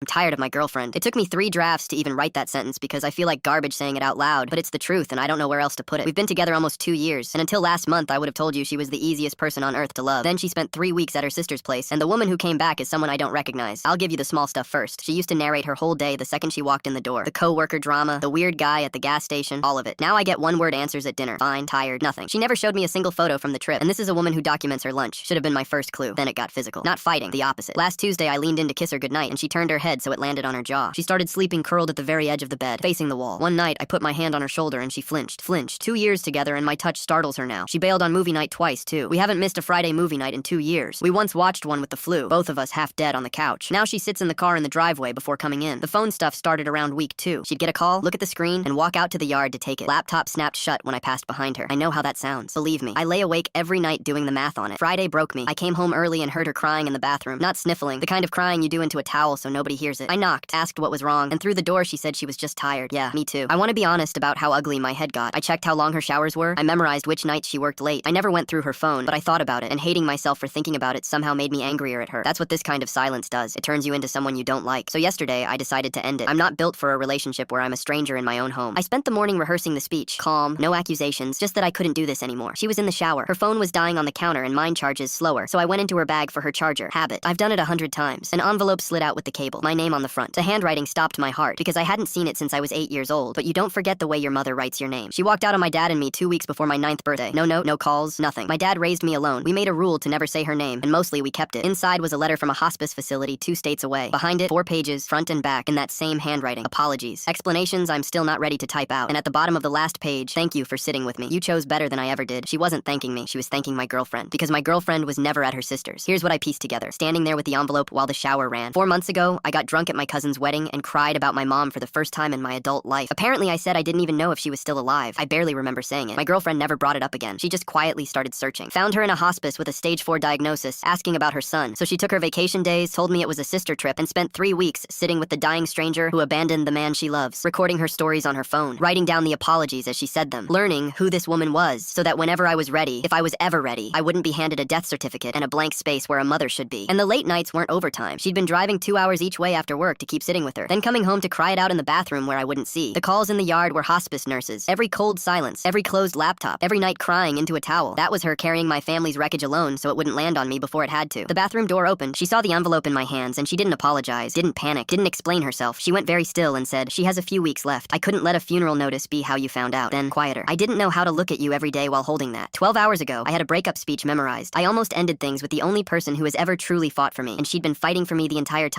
tired of my girlfriend. It took me 3 drafts to even write that sentence because I feel like garbage saying it out loud, but it's the truth and I don't know where else to put it. We've been together almost 2 years, and until last month I would have told you she was the easiest person on earth to love. Then she spent 3 weeks at her sister's place, and the woman who came back is someone I don't recognize. I'll give you the small stuff first. She used to narrate her whole day the second she walked in the door. The co-worker drama, the weird guy at the gas station, all of it. Now I get one-word answers at dinner. Fine, tired, nothing. She never showed me a single photo from the trip, and this is a woman who documents her lunch. Should have been my first clue. Then it got physical. Not fighting, the opposite. Last Tuesday I leaned in to kiss her goodnight, and she turned her head so it landed on her jaw. She started sleeping curled at the very edge of the bed, facing the wall. One night I put my hand on her shoulder and she flinched. 2 years together and my touch startles her now. She bailed on movie night twice too. We haven't missed a Friday movie night in 2 years. We once watched one with the flu, both of us half dead on the couch. Now she sits in the car in the driveway before coming in. The phone stuff started around week 2. She'd get a call, look at the screen, and walk out to the yard to take it. Laptop snapped shut when I passed behind her. I know how that sounds. Believe me, I lay awake every night doing the math on it. Friday broke me. I came home early and heard her crying in the bathroom. Not sniffling, the kind of crying you do into a towel so nobody hears it. I knocked, asked what was wrong, and through the door she said she was just tired. Yeah, me too. I want to be honest about how ugly my head got. I checked how long her showers were. I memorized which nights she worked late. I never went through her phone, but I thought about it, and hating myself for thinking about it somehow made me angrier at her. That's what this kind of silence does. It turns you into someone you don't like. So yesterday, I decided to end it. I'm not built for a relationship where I'm a stranger in my own home. I spent the morning rehearsing the speech. Calm, no accusations, just that I couldn't do this anymore. She was in the shower. Her phone was dying on the counter and mine charges slower, so I went into her bag for her charger. Habit. I've done it 100 times. An envelope slid out with the cable. My name on the front. The handwriting stopped my heart because I hadn't seen it since I was 8 years old, but you don't forget the way your mother writes your name. She walked out on my dad and me 2 weeks before my 9th birthday. No note, no calls, nothing. My dad raised me alone. We made a rule to never say her name, and mostly we kept it. Inside was a letter from a hospice facility 2 states away. Behind it, 4 pages, front and back, in that same handwriting. Apologies. Explanations I'm still not ready to type out. And at the bottom of the last page, thank you for sitting with me. You chose better than I ever did. She wasn't thanking me. She was thanking my girlfriend. Because my girlfriend was never at her sister's. Here's what I pieced together. Standing there with the envelope while the shower ran. 4 months ago, I got drunk at my cousin's wedding and cried about my mom for the first time in my adult life. Apparently, I said I didn't even know if she was still alive. I barely remember saying it. My girlfriend never brought it up again. She just quietly started searching. Found her in a hospice with a stage 4 diagnosis, asking about her son. So she took her vacation days, told me it was a sister trip, and spent 3 weeks sitting with the dying stranger who abandoned the man she loves, recording her stories on her phone, writing down the apologies as she said them, learning who this woman was, so that whenever I was ready, if I was ever ready, I wouldn't be handed a death certificate and a blank space where a mother should be. And the late nights weren't overtime. She'd been driving 2 hours each way after work to keep sitting with her, then coming home to cry it out in the bathroom where I wouldn't see. The calls in the yard were hospice nurses. Every cold silence, every closed laptop, every night crying into a towel. That was her carrying my family's wreckage alone so it wouldn't land on me before it had to. The bathroom door opened. She saw the envelope in my hands and she didn't apologize, didn't panic, didn't explain herself. She went very still and said, she has a few weeks left. I couldn't let a funeral notice be how you found out. Then quieter. I didn't know how to look at you every day while holding that. 12 hours ago, I had a breakup speech memorized. I almost ended things with the only person who has ever truly fought for me, and she'd been fighting for me the entire time.